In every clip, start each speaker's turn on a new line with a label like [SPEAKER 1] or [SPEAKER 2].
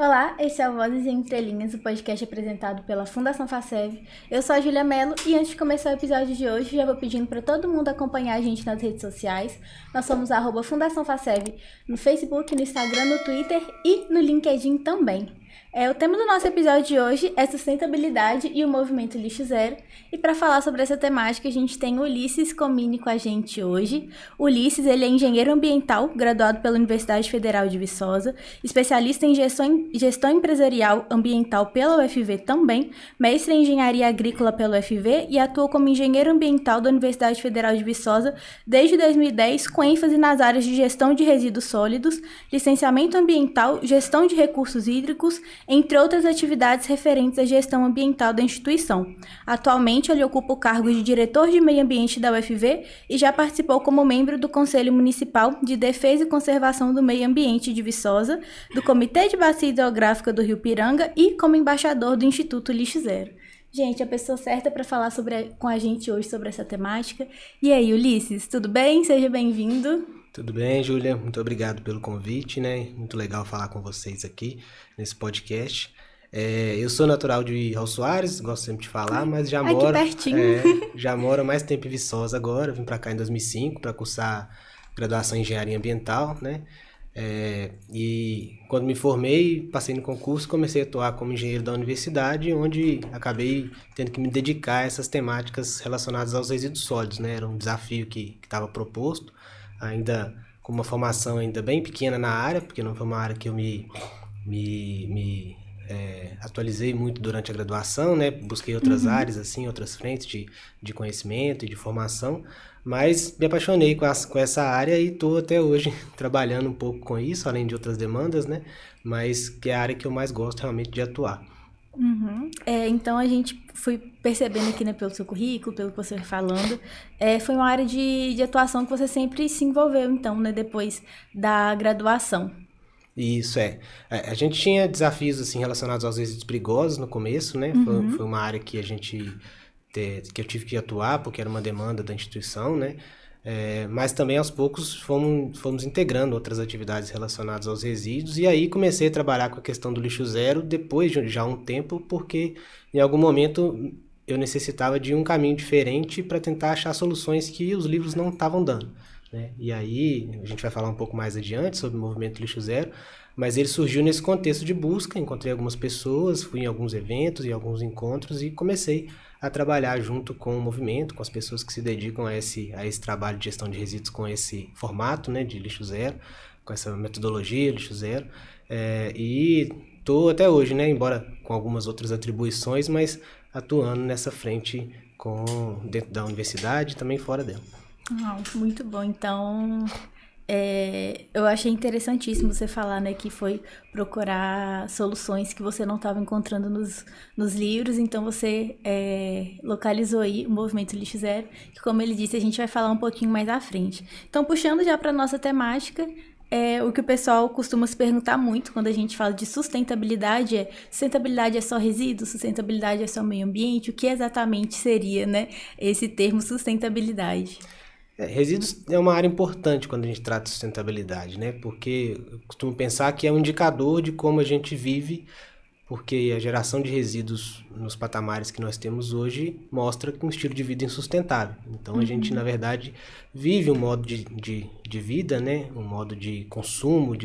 [SPEAKER 1] Olá, esse é o Vozes e Entrelinhas, o podcast apresentado pela Fundação Faceb. Eu sou a Júlia Mello e antes de começar o episódio de hoje, já vou pedindo para todo mundo acompanhar a gente nas redes sociais. Nós somos @Fundação Faceb no Facebook, no Instagram, no Twitter e no LinkedIn também. O tema do nosso episódio de hoje é sustentabilidade e o movimento Lixo Zero. E para falar sobre essa temática, a gente tem o Ulisses Comini com a gente hoje. O Ulisses, ele é engenheiro ambiental, graduado pela Universidade Federal de Viçosa, especialista em gestão empresarial ambiental pela UFV também, mestre em engenharia agrícola pela UFV e atua como engenheiro ambiental da Universidade Federal de Viçosa desde 2010, com ênfase nas áreas de gestão de resíduos sólidos, licenciamento ambiental, gestão de recursos hídricos, entre outras atividades referentes à gestão ambiental da instituição. Atualmente, ele ocupa o cargo de diretor de meio ambiente da UFV e já participou como membro do Conselho Municipal de Defesa e Conservação do Meio Ambiente de Viçosa, do Comitê de Bacia Hidrográfica do Rio Piranga e como embaixador do Instituto Lixo Zero. Gente, a pessoa certa para falar com a gente hoje sobre essa temática. E aí, Ulisses, tudo bem? Seja bem-vindo.
[SPEAKER 2] Tudo bem, Júlia? Muito obrigado pelo convite, né? Muito legal falar com vocês aqui nesse podcast. Eu sou natural de Raul Soares, gosto sempre de falar, mas já moro...
[SPEAKER 1] Aqui pertinho.
[SPEAKER 2] Já moro há mais tempo em Viçosa agora. Vim para cá em 2005 para cursar graduação em Engenharia Ambiental, né? E quando me formei, passei no concurso, comecei a atuar como engenheiro da universidade, onde acabei tendo que me dedicar a essas temáticas relacionadas aos resíduos sólidos, né? Era um desafio que estava proposto, ainda com uma formação ainda bem pequena na área, porque não foi uma área que eu me atualizei muito durante a graduação, né? Busquei outras áreas, assim, outras frentes de conhecimento e de formação, mas me apaixonei com essa área e estou até hoje trabalhando um pouco com isso, além de outras demandas, né? Mas que é a área que eu mais gosto realmente de atuar.
[SPEAKER 1] Então a gente foi percebendo aqui, né, pelo seu currículo, pelo que você foi falando, foi uma área de atuação que você sempre se envolveu, então, né, depois da graduação.
[SPEAKER 2] Isso a gente tinha desafios assim relacionados aos resíduos perigosos no começo, né? Foi uma área que que eu tive que atuar porque era uma demanda da instituição, né? Mas também aos poucos fomos integrando outras atividades relacionadas aos resíduos e aí comecei a trabalhar com a questão do lixo zero depois de já um tempo, porque em algum momento eu necessitava de um caminho diferente para tentar achar soluções que os livros não estavam dando, né? E aí a gente vai falar um pouco mais adiante sobre o movimento Lixo Zero, mas ele surgiu nesse contexto de busca, encontrei algumas pessoas, fui em alguns eventos e alguns encontros e comecei a trabalhar junto com o movimento, com as pessoas que se dedicam a esse trabalho de gestão de resíduos com esse formato, né, de lixo zero, com essa metodologia lixo zero, e estou até hoje, né, embora com algumas outras atribuições, mas atuando nessa frente dentro da universidade e também fora dela.
[SPEAKER 1] Muito bom. Então, eu achei interessantíssimo você falar, né, que foi procurar soluções que você não estava encontrando nos livros, então você localizou aí o movimento Lixo Zero, que, como ele disse, a gente vai falar um pouquinho mais à frente. Então, puxando já para a nossa temática, o que o pessoal costuma se perguntar muito quando a gente fala de sustentabilidade sustentabilidade é só resíduo? Sustentabilidade é só meio ambiente? O que exatamente seria, né, esse termo sustentabilidade?
[SPEAKER 2] Resíduos é uma área importante quando a gente trata de sustentabilidade, né? Porque eu costumo pensar que é um indicador de como a gente vive, porque a geração de resíduos nos patamares que nós temos hoje mostra um estilo de vida insustentável. Então a gente, na verdade, vive um modo de vida, né? Um modo de consumo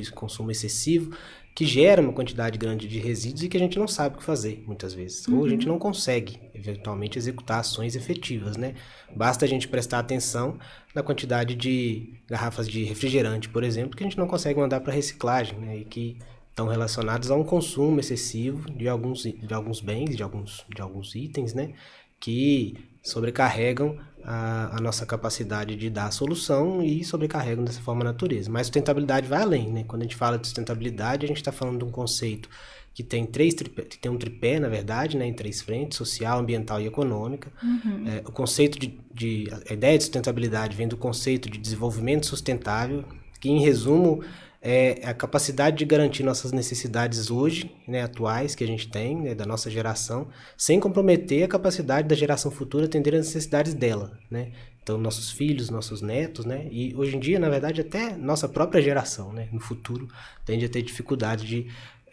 [SPEAKER 2] excessivo, que gera uma quantidade grande de resíduos e que a gente não sabe o que fazer, muitas vezes. Ou a gente não consegue, eventualmente, executar ações efetivas, né? Basta a gente prestar atenção na quantidade de garrafas de refrigerante, por exemplo, que a gente não consegue mandar para reciclagem, né? E que estão relacionados a um consumo excessivo de alguns bens, de alguns itens, né? Que sobrecarregam a nossa capacidade de dar a solução e sobrecarregam dessa forma a natureza. Mas sustentabilidade vai além, né? Quando a gente fala de sustentabilidade, a gente está falando de um conceito que tem um tripé, na verdade, né, em 3 frentes: social, ambiental e econômica. O conceito a ideia de sustentabilidade vem do conceito de desenvolvimento sustentável, que, em resumo, é a capacidade de garantir nossas necessidades hoje, né, atuais, que a gente tem, né, da nossa geração, sem comprometer a capacidade da geração futura atender às necessidades dela, né? Então, nossos filhos, nossos netos, né? E hoje em dia, na verdade, até nossa própria geração, né, no futuro, tende a ter dificuldade de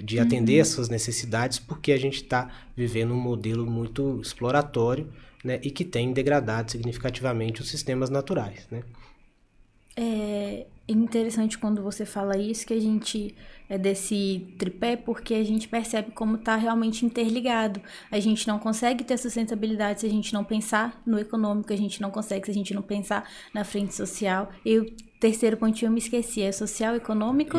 [SPEAKER 2] de atender essas necessidades, porque a gente está vivendo um modelo muito exploratório, né, e que tem degradado significativamente os sistemas naturais, né?
[SPEAKER 1] É interessante quando você fala isso, que a gente é desse tripé, porque a gente percebe como está realmente interligado. A gente não consegue ter sustentabilidade se a gente não pensar no econômico, a gente não consegue se a gente não pensar na frente social. E o terceiro pontinho eu me esqueci, é social, econômico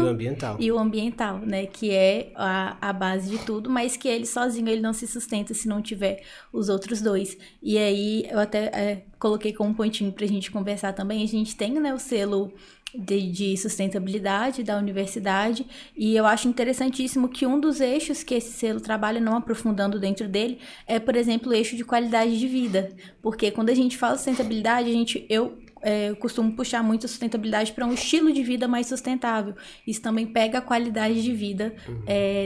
[SPEAKER 2] E o
[SPEAKER 1] ambiental, né? Que é a base de tudo, mas que ele sozinho ele não se sustenta se não tiver os outros dois. E aí eu até coloquei como um pontinho pra gente conversar também. A gente tem, né, o selo de sustentabilidade da universidade, e eu acho interessantíssimo que um dos eixos que esse selo trabalha, não aprofundando dentro dele, é, por exemplo, o eixo de qualidade de vida, porque quando a gente fala sustentabilidade, eu costumo puxar muito a sustentabilidade para um estilo de vida mais sustentável. Isso também pega a qualidade de vida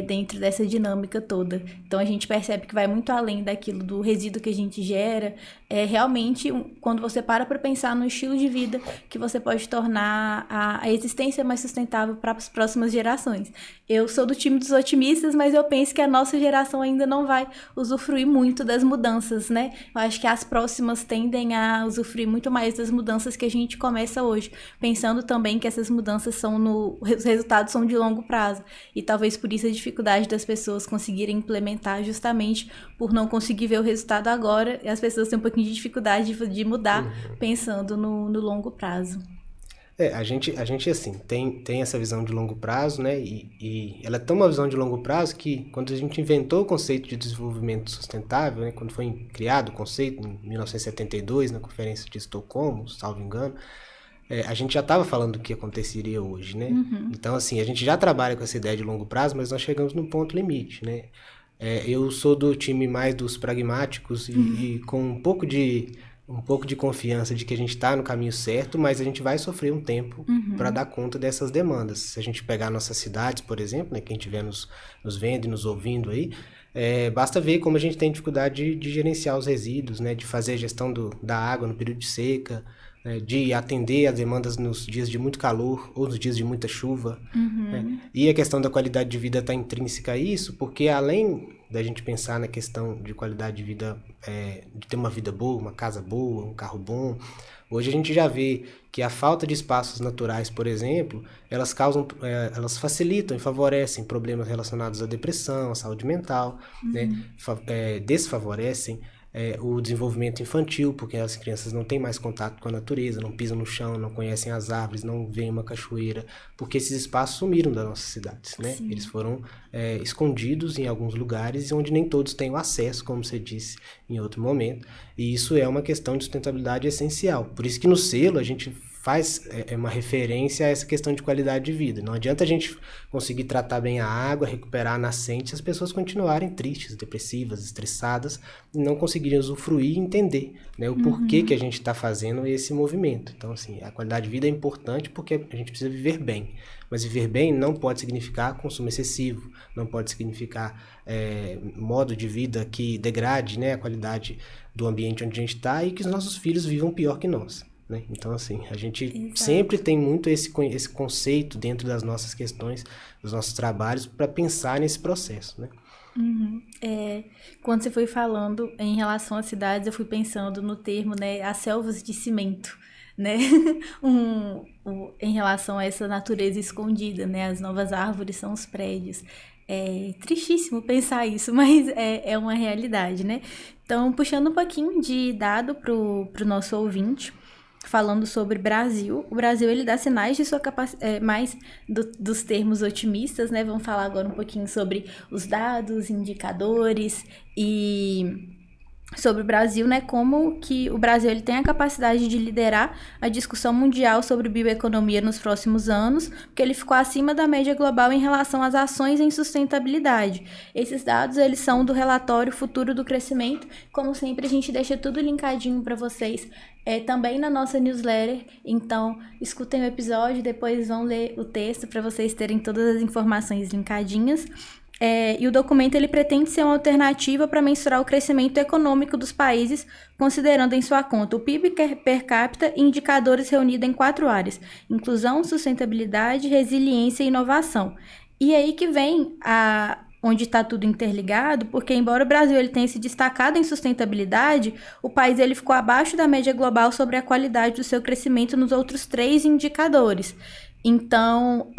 [SPEAKER 1] dentro dessa dinâmica toda. Então, a gente percebe que vai muito além daquilo do resíduo que a gente gera. É realmente, quando você para pensar no estilo de vida que você pode tornar a existência mais sustentável para as próximas gerações. Eu sou do time dos otimistas, mas eu penso que a nossa geração ainda não vai usufruir muito das mudanças, né? Eu acho que as próximas tendem a usufruir muito mais das mudanças que a gente começa hoje, pensando também que essas mudanças os resultados são de longo prazo, e talvez por isso a dificuldade das pessoas conseguirem implementar, justamente por não conseguir ver o resultado agora, e as pessoas têm um pouquinho de dificuldade de mudar, pensando no longo prazo.
[SPEAKER 2] A gente assim, tem essa visão de longo prazo, né? E ela tem uma visão de longo prazo que, quando a gente inventou o conceito de desenvolvimento sustentável, né? Quando foi criado o conceito, em 1972, na Conferência de Estocolmo, salvo engano, a gente já estava falando do que aconteceria hoje, né? Então, assim, a gente já trabalha com essa ideia de longo prazo, mas nós chegamos no ponto limite, né? Eu sou do time mais dos pragmáticos e com um pouco de confiança de que a gente está no caminho certo, mas a gente vai sofrer um tempo para dar conta dessas demandas. Se a gente pegar nossas cidades, por exemplo, né, quem estiver nos vendo e nos ouvindo aí, basta ver como a gente tem dificuldade de gerenciar os resíduos, né, de fazer a gestão da água no período de seca, né, de atender as demandas nos dias de muito calor ou nos dias de muita chuva. Né? E a questão da qualidade de vida está intrínseca a isso, porque além da gente pensar na questão de qualidade de vida, de ter uma vida boa, uma casa boa, um carro bom, hoje a gente já vê que a falta de espaços naturais, por exemplo, elas facilitam e favorecem problemas relacionados à depressão, à saúde mental, né? Desfavorecem o desenvolvimento infantil, porque as crianças não têm mais contato com a natureza, não pisam no chão, não conhecem as árvores, não veem uma cachoeira, porque esses espaços sumiram das nossas cidades, né? Eles foram escondidos em alguns lugares onde nem todos têm o acesso, como você disse em outro momento, e isso é uma questão de sustentabilidade essencial. Por isso que no selo a gente faz uma referência a essa questão de qualidade de vida. Não adianta a gente conseguir tratar bem a água, recuperar a nascente, se as pessoas continuarem tristes, depressivas, estressadas, e não conseguirem usufruir e entender, né, o porquê que a gente está fazendo esse movimento. Então, assim, a qualidade de vida é importante porque a gente precisa viver bem. Mas viver bem não pode significar consumo excessivo, não pode significar modo de vida que degrade, né, a qualidade do ambiente onde a gente está e que os nossos filhos vivam pior que nós. Né? Então, assim, a gente sempre tem muito esse conceito dentro das nossas questões, dos nossos trabalhos, para pensar nesse processo, né?
[SPEAKER 1] Quando você foi falando em relação às cidades, eu fui pensando no termo, né, as selvas de cimento, né? Em relação a essa natureza escondida, né? As novas árvores são os prédios. É tristíssimo pensar isso, mas é uma realidade, né? Então, puxando um pouquinho de dado pro nosso ouvinte, falando sobre Brasil. O Brasil, ele dá sinais de sua capacidade, mais dos termos otimistas, né? Vamos falar agora um pouquinho sobre os dados, indicadores e sobre o Brasil, né? Como que o Brasil ele tem a capacidade de liderar a discussão mundial sobre bioeconomia nos próximos anos, porque ele ficou acima da média global em relação às ações em sustentabilidade. Esses dados, eles são do relatório Futuro do Crescimento. Como sempre, a gente deixa tudo linkadinho para vocês também na nossa newsletter. Então, escutem o episódio, depois vão ler o texto para vocês terem todas as informações linkadinhas. E o documento ele pretende ser uma alternativa para mensurar o crescimento econômico dos países, considerando em sua conta o PIB per capita e indicadores reunidos em 4 áreas: inclusão, sustentabilidade, resiliência e inovação. E aí que vem onde está tudo interligado, porque embora o Brasil ele tenha se destacado em sustentabilidade, o país ele ficou abaixo da média global sobre a qualidade do seu crescimento nos outros 3 indicadores. Então,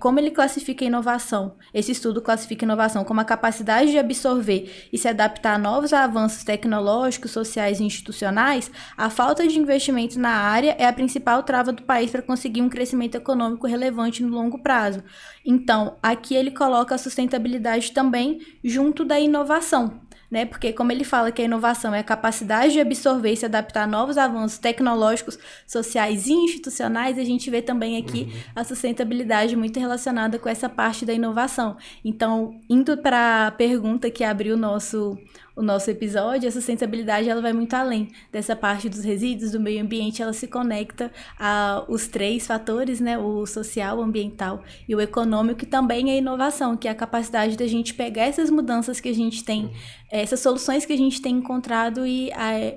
[SPEAKER 1] como ele classifica a inovação? Esse estudo classifica a inovação como a capacidade de absorver e se adaptar a novos avanços tecnológicos, sociais e institucionais. A falta de investimento na área é a principal trava do país para conseguir um crescimento econômico relevante no longo prazo. Então, aqui ele coloca a sustentabilidade também junto da inovação. Né? Porque como ele fala que a inovação é a capacidade de absorver e se adaptar a novos avanços tecnológicos, sociais e institucionais, a gente vê também aqui a sustentabilidade muito relacionada com essa parte da inovação. Então, indo para a pergunta que abriu o nosso episódio, a sustentabilidade ela vai muito além dessa parte dos resíduos, do meio ambiente, ela se conecta aos 3 fatores, né? O social, o ambiental e o econômico, que também é inovação, que é a capacidade da gente pegar essas mudanças que a gente tem, essas soluções que a gente tem encontrado e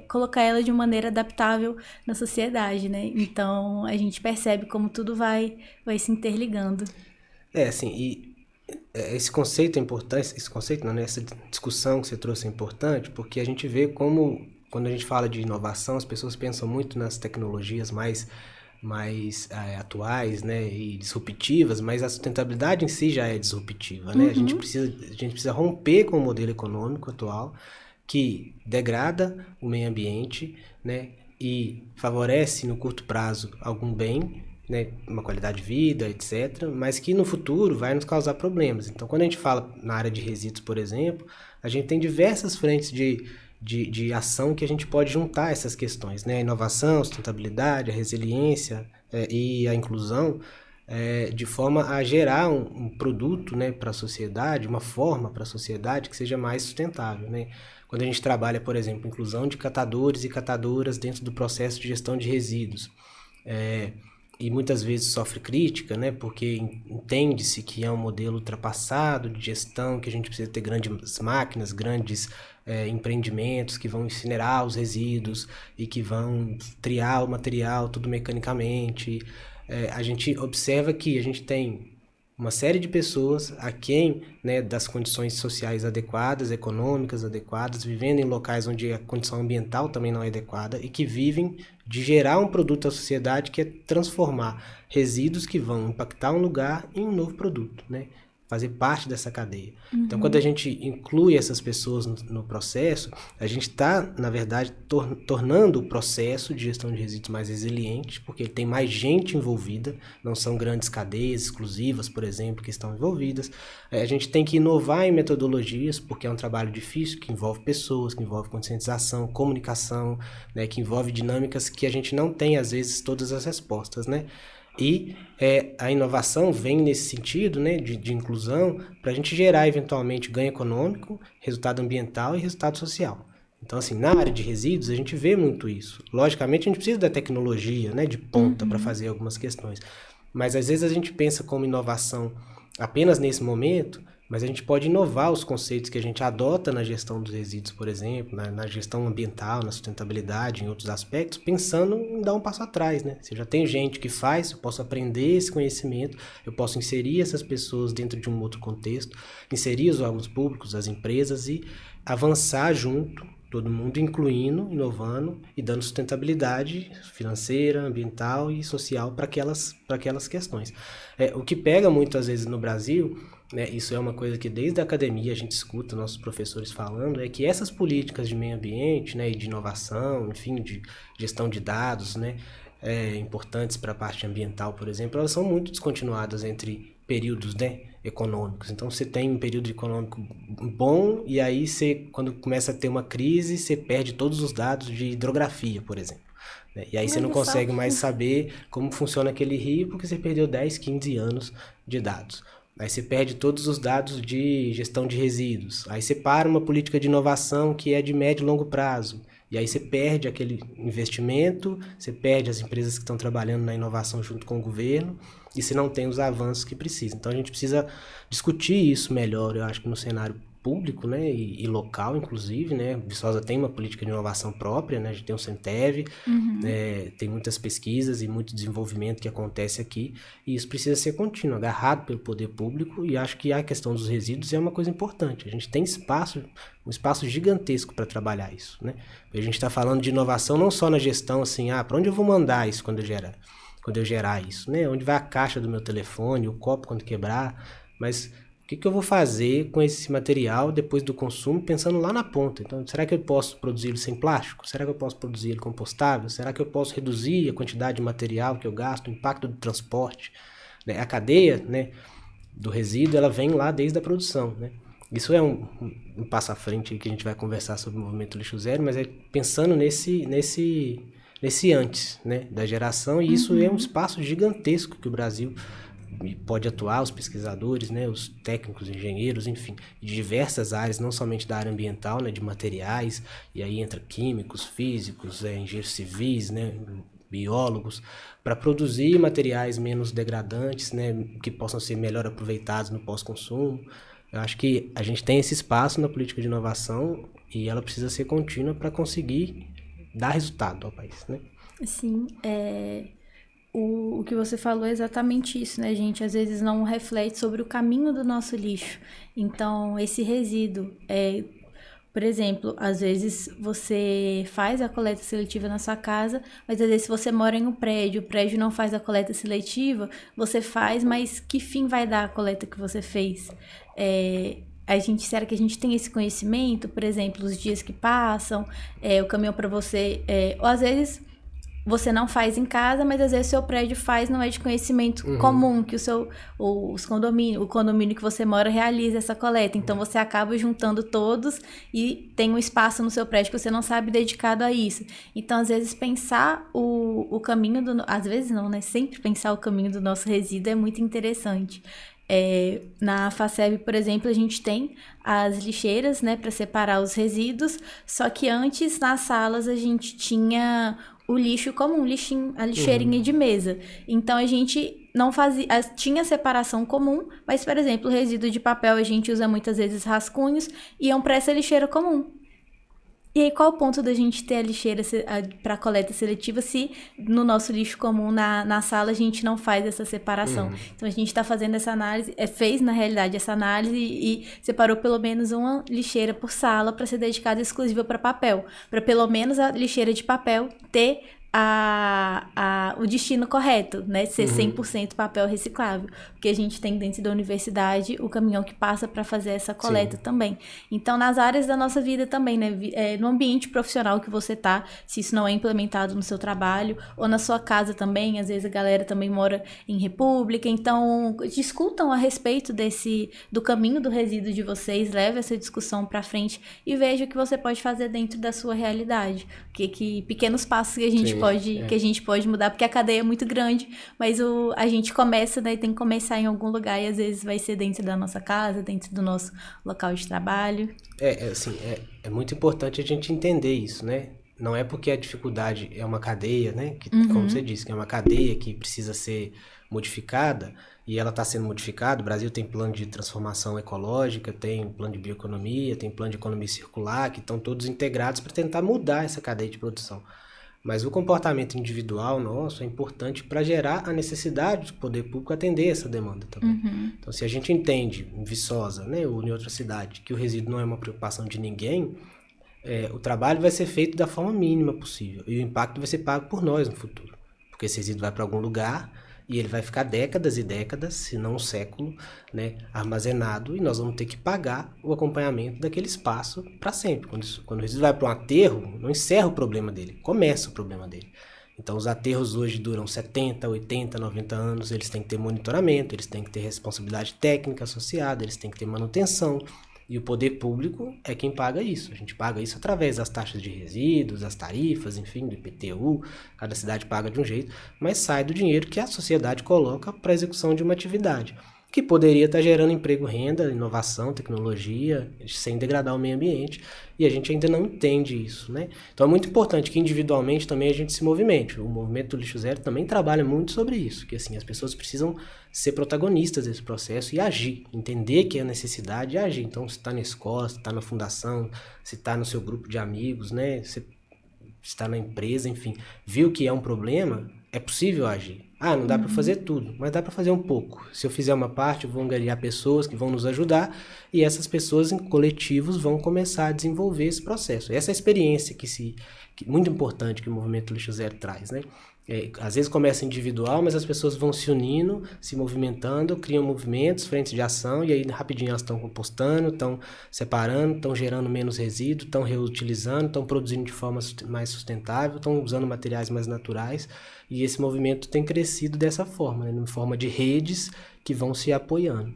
[SPEAKER 1] colocar elas de uma maneira adaptável na sociedade, né? Então, a gente percebe como tudo vai se interligando.
[SPEAKER 2] Assim, esse conceito é importante, essa discussão que você trouxe é importante, porque a gente vê como, quando a gente fala de inovação, as pessoas pensam muito nas tecnologias mais atuais, né, e disruptivas, mas a sustentabilidade em si já é disruptiva, né? A gente precisa romper com o modelo econômico atual, que degrada o meio ambiente, né, e favorece no curto prazo algum bem, né, uma qualidade de vida, etc., mas que no futuro vai nos causar problemas. Então, quando a gente fala na área de resíduos, por exemplo, a gente tem diversas frentes de ação que a gente pode juntar essas questões, né? A inovação, a sustentabilidade, a resiliência e a inclusão, de forma a gerar um produto, né, para a sociedade, uma forma para a sociedade que seja mais sustentável, né? Quando a gente trabalha, por exemplo, inclusão de catadores e catadoras dentro do processo de gestão de resíduos, e muitas vezes sofre crítica, né, porque entende-se que é um modelo ultrapassado de gestão, que a gente precisa ter grandes máquinas, grandes empreendimentos que vão incinerar os resíduos e que vão triar o material tudo mecanicamente. A gente observa que a gente tem uma série de pessoas aquém, né, das condições sociais adequadas, econômicas adequadas, vivendo em locais onde a condição ambiental também não é adequada e que vivem de gerar um produto à sociedade que é transformar resíduos que vão impactar um lugar em um novo produto, né? Fazer parte dessa cadeia. Então, quando a gente inclui essas pessoas no processo, a gente está, na verdade, tornando o processo de gestão de resíduos mais resiliente, porque ele tem mais gente envolvida, não são grandes cadeias exclusivas, por exemplo, que estão envolvidas. A gente tem que inovar em metodologias, porque é um trabalho difícil, que envolve pessoas, que envolve conscientização, comunicação, né, que envolve dinâmicas que a gente não tem, às vezes, todas as respostas, né? E a inovação vem nesse sentido, né, de inclusão, para a gente gerar eventualmente ganho econômico, resultado ambiental e resultado social. Então, assim, na área de resíduos, a gente vê muito isso. Logicamente, a gente precisa da tecnologia, né, de ponta para fazer algumas questões. Mas, às vezes, a gente pensa como inovação apenas nesse momento, mas a gente pode inovar os conceitos que a gente adota na gestão dos resíduos, por exemplo, na gestão ambiental, na sustentabilidade, em outros aspectos, pensando em dar um passo atrás, né? Se já tem gente que faz, eu posso aprender esse conhecimento, eu posso inserir essas pessoas dentro de um outro contexto, inserir os órgãos públicos, as empresas e avançar junto, todo mundo incluindo, inovando e dando sustentabilidade financeira, ambiental e social para aquelas questões. O que pega muito às vezes no Brasil, né, isso é uma coisa que desde a academia a gente escuta nossos professores falando, é que essas políticas de meio ambiente, né, e de inovação, enfim, de gestão de dados, né, importantes para a parte ambiental, por exemplo, elas são muito descontinuadas entre períodos, né, econômicos. Então você tem um período econômico bom e aí você, quando começa a ter uma crise, você perde todos os dados de hidrografia, por exemplo. Né? E aí você não consegue mais saber como funciona aquele rio porque você perdeu 10, 15 anos de dados. Aí você perde todos os dados de gestão de resíduos. Aí você para uma política de inovação que é de médio e longo prazo. E aí você perde aquele investimento, você perde as empresas que estão trabalhando na inovação junto com o governo e você não tem os avanços que precisa. Então a gente precisa discutir isso melhor, eu acho que no cenário público, né, e local, inclusive, né, Viçosa tem uma política de inovação própria, né, a gente tem um Centev, tem muitas pesquisas e muito desenvolvimento que acontece aqui, e isso precisa ser contínuo, agarrado pelo poder público, e acho que a questão dos resíduos é uma coisa importante. A gente tem um espaço gigantesco para trabalhar isso, né? A gente está falando de inovação não só na gestão, assim, para onde eu vou mandar isso quando eu gerar isso, né? Onde vai a caixa do meu telefone, o copo quando quebrar, mas o que eu vou fazer com esse material depois do consumo, pensando lá na ponta? Então, será que eu posso produzir ele sem plástico? Será que eu posso produzir ele compostável? Será que eu posso reduzir a quantidade de material que eu gasto, o impacto do transporte? Né? A cadeia, né, do resíduo, ela vem lá desde a produção, né? Isso é um passo à frente que a gente vai conversar sobre o movimento lixo zero, mas é pensando nesse antes, né, da geração, e isso é um espaço gigantesco que o Brasil pode atuar, os pesquisadores, né, os técnicos, engenheiros, enfim, de diversas áreas, não somente da área ambiental, né, de materiais, e aí entra químicos, físicos, engenheiros civis, né, biólogos, para produzir materiais menos degradantes, né, que possam ser melhor aproveitados no pós-consumo. Eu acho que a gente tem esse espaço na política de inovação e ela precisa ser contínua para conseguir dar resultado ao país, né?
[SPEAKER 1] Sim, o que você falou é exatamente isso, né, gente? Às vezes não reflete sobre o caminho do nosso lixo. Então, esse resíduo, por exemplo, às vezes você faz a coleta seletiva na sua casa, mas às vezes se você mora em um prédio, o prédio não faz a coleta seletiva, você faz, mas que fim vai dar a coleta que você fez? Será que a gente tem esse conhecimento? Por exemplo, os dias que passam, o caminhão para você, ou às vezes você não faz em casa, mas às vezes o seu prédio faz, não é de conhecimento comum, que o condomínio que você mora realiza essa coleta. Então, você acaba juntando todos e tem um espaço no seu prédio que você não sabe dedicado a isso. Então, às vezes, pensar o caminho às vezes não, né? Sempre pensar o caminho do nosso resíduo é muito interessante. Na FACEB, por exemplo, a gente tem as lixeiras, né, para separar os resíduos, só que antes, nas salas, a gente tinha o lixo comum, a lixeirinha de mesa. Então, a gente não fazia... Tinha separação comum, mas, por exemplo, o resíduo de papel, a gente usa muitas vezes rascunhos, iam para essa lixeira comum. E aí, qual o ponto da gente ter a lixeira para coleta seletiva se no nosso lixo comum, na sala, a gente não faz essa separação? Então, a gente está fazendo essa análise, fez, na realidade, essa análise e separou pelo menos uma lixeira por sala para ser dedicada exclusiva para papel. Para pelo menos a lixeira de papel ter o destino correto, né? Ser 100% papel reciclável. Porque a gente tem dentro da universidade o caminhão que passa para fazer essa coleta também. Então, nas áreas da nossa vida também, né? No ambiente profissional que você tá, se isso não é implementado no seu trabalho, ou na sua casa também, às vezes a galera também mora em república, então discutam a respeito do caminho do resíduo de vocês, leve essa discussão para frente e veja o que você pode fazer dentro da sua realidade. Que pequenos passos que a gente pode mudar, porque a cadeia é muito grande, mas a gente começa, né, tem que começar em algum lugar e às vezes vai ser dentro da nossa casa, dentro do nosso local de trabalho.
[SPEAKER 2] É muito importante a gente entender isso, né? Não é porque a dificuldade é uma cadeia, né? Que, como você disse, que é uma cadeia que precisa ser modificada, e ela está sendo modificada. O Brasil tem plano de transformação ecológica, tem plano de bioeconomia, tem plano de economia circular, que estão todos integrados para tentar mudar essa cadeia de produção. Mas o comportamento individual nosso é importante para gerar a necessidade do poder público atender essa demanda também. Então, se a gente entende em Viçosa, né, ou em outra cidade, que o resíduo não é uma preocupação de ninguém, o trabalho vai ser feito da forma mínima possível. E o impacto vai ser pago por nós no futuro. Porque esse resíduo vai para algum lugar e ele vai ficar décadas e décadas, se não um século, né, armazenado, e nós vamos ter que pagar o acompanhamento daquele espaço para sempre. Quando o resíduo vai para um aterro, não encerra o problema dele, começa o problema dele. Então, os aterros hoje duram 70, 80, 90 anos, eles têm que ter monitoramento, eles têm que ter responsabilidade técnica associada, eles têm que ter manutenção. E o poder público é quem paga isso. A gente paga isso através das taxas de resíduos, das tarifas, enfim, do IPTU. Cada cidade paga de um jeito, mas sai do dinheiro que a sociedade coloca para a execução de uma atividade. que poderia estar gerando emprego, renda, inovação, tecnologia, sem degradar o meio ambiente, e a gente ainda não entende isso, né? Então é muito importante que individualmente também a gente se movimente. O movimento do Lixo Zero também trabalha muito sobre isso, que assim, as pessoas precisam ser protagonistas desse processo e agir, entender que é a necessidade e agir. Então, se está na escola, se está na fundação, se está no seu grupo de amigos, né? Se está na empresa, enfim, viu que é um problema, é possível agir. Ah, não dá para fazer tudo, mas dá para fazer um pouco. Se eu fizer uma parte, eu vou angariar pessoas que vão nos ajudar e essas pessoas em coletivos vão começar a desenvolver esse processo. Essa é a experiência que muito importante que o movimento Lixo Zero traz, né? Às vezes começa individual, mas as pessoas vão se unindo, se movimentando, criam movimentos, frentes de ação, e aí rapidinho elas estão compostando, estão separando, estão gerando menos resíduo, estão reutilizando, estão produzindo de forma mais sustentável, estão usando materiais mais naturais, e esse movimento tem crescido dessa forma, né, em forma de redes que vão se apoiando.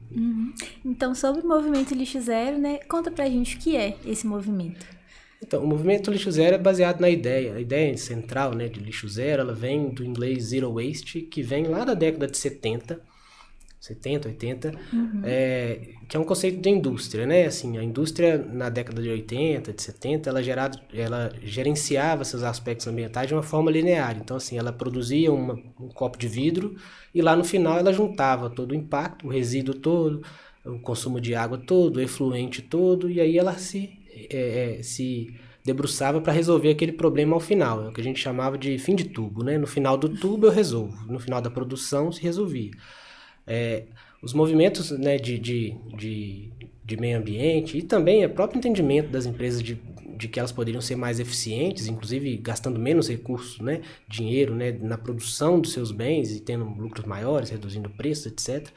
[SPEAKER 1] Então, sobre o movimento Lixo Zero, né, conta pra gente o que é esse movimento.
[SPEAKER 2] Então, o movimento Lixo Zero é baseado na ideia. A ideia central, né, de Lixo Zero, ela vem do inglês Zero Waste, que vem lá da década de 70, 80, que é um conceito de indústria, né? Assim, a indústria na década de 80, de 70, ela gerenciava seus aspectos ambientais de uma forma linear. Então, assim, ela produzia um copo de vidro e lá no final ela juntava todo o impacto, o resíduo todo, o consumo de água todo, o efluente todo, e aí ela se debruçava para resolver aquele problema ao final, é o que a gente chamava de fim de tubo, né? No final do tubo eu resolvo, no final da produção se resolvia. Os movimentos, né, de meio ambiente e também o próprio entendimento das empresas de que elas poderiam ser mais eficientes, inclusive gastando menos recursos, né, dinheiro, né, na produção dos seus bens e tendo lucros maiores, reduzindo preços, etc.,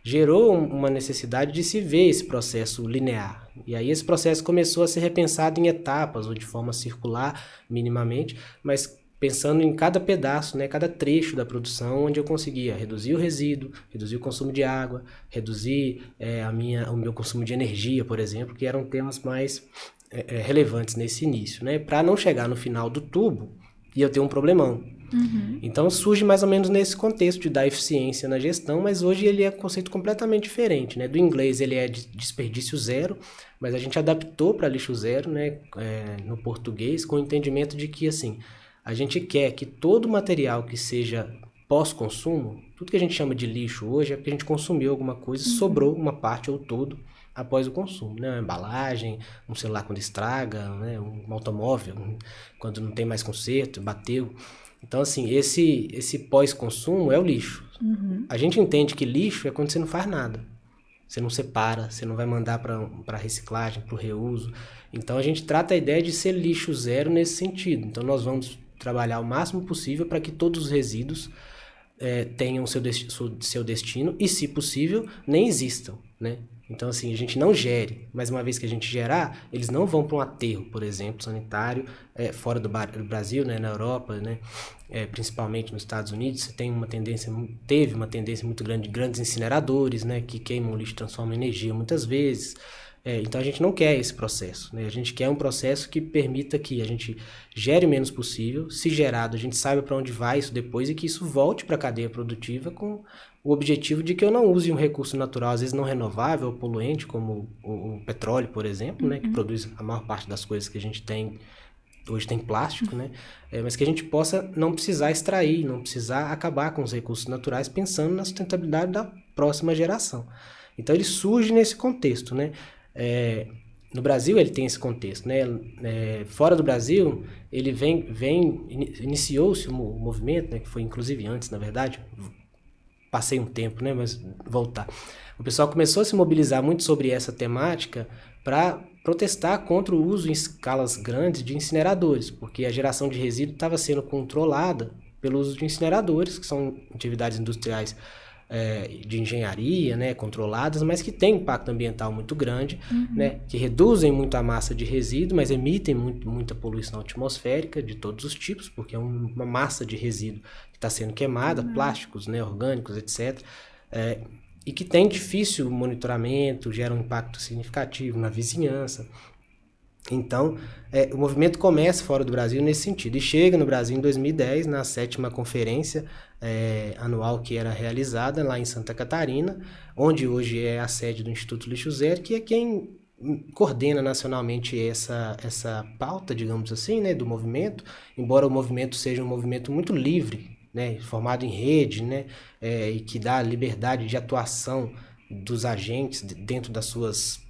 [SPEAKER 2] gerou uma necessidade de se ver esse processo linear. E aí esse processo começou a ser repensado em etapas ou de forma circular, minimamente, mas pensando em cada pedaço, né, cada trecho da produção, onde eu conseguia reduzir o resíduo, reduzir o consumo de água, reduzir o meu consumo de energia, por exemplo, que eram temas mais relevantes nesse início, né, para não chegar no final do tubo e eu ter um problemão. Então surge mais ou menos nesse contexto de dar eficiência na gestão, mas hoje ele é um conceito completamente diferente, né? Do inglês ele é de desperdício zero, mas a gente adaptou para lixo zero, né? No português, com o entendimento de que assim, a gente quer que todo material que seja pós-consumo, tudo que a gente chama de lixo hoje é porque a gente consumiu alguma coisa, sobrou uma parte ou todo após o consumo, né? Uma embalagem, um celular quando estraga, né? Um automóvel quando não tem mais conserto, bateu. Então, assim, esse pós-consumo é o lixo. A gente entende que lixo é quando você não faz nada. Você não separa, você não vai mandar para reciclagem, para o reuso. Então, a gente trata a ideia de ser lixo zero nesse sentido. Então, nós vamos trabalhar o máximo possível para que todos os resíduos tenham seu destino e, se possível, nem existam, né? Então, assim, a gente não gere, mas uma vez que a gente gerar, eles não vão para um aterro, por exemplo, sanitário, fora do Brasil, né, na Europa, né, principalmente nos Estados Unidos, você teve uma tendência muito grande de grandes incineradores, né, que queimam lixo e transformam em energia muitas vezes. Então a gente não quer esse processo, né? A gente quer um processo que permita que a gente gere o menos possível, se gerado a gente saiba para onde vai isso depois e que isso volte para a cadeia produtiva com o objetivo de que eu não use um recurso natural, às vezes não renovável ou poluente, como o petróleo, por exemplo, né? Que produz a maior parte das coisas que a gente tem. Hoje tem plástico, né? Mas que a gente possa não precisar extrair, não precisar acabar com os recursos naturais, pensando na sustentabilidade da próxima geração. Então ele surge nesse contexto, né? No Brasil ele tem esse contexto, né? Fora do Brasil ele iniciou-se o movimento, né? Que foi inclusive antes, na verdade, passei um tempo, né? Mas voltar. O pessoal começou a se mobilizar muito sobre essa temática para protestar contra o uso em escalas grandes de incineradores, porque a geração de resíduo estava sendo controlada pelo uso de incineradores, que são atividades industriais de engenharia, né, controladas, mas que têm impacto ambiental muito grande, né, que reduzem muito a massa de resíduo, mas emitem muita poluição atmosférica de todos os tipos, porque é uma massa de resíduo que está sendo queimada, plásticos, né, orgânicos, etc., e que tem difícil monitoramento, gera um impacto significativo na vizinhança. Então, o movimento começa fora do Brasil nesse sentido. E chega no Brasil em 2010, na 7ª conferência anual que era realizada lá em Santa Catarina, onde hoje é a sede do Instituto Lixo Zero, que é quem coordena nacionalmente essa pauta, digamos assim, né, do movimento, embora o movimento seja um movimento muito livre, né, formado em rede, né, e que dá liberdade de atuação dos agentes dentro dos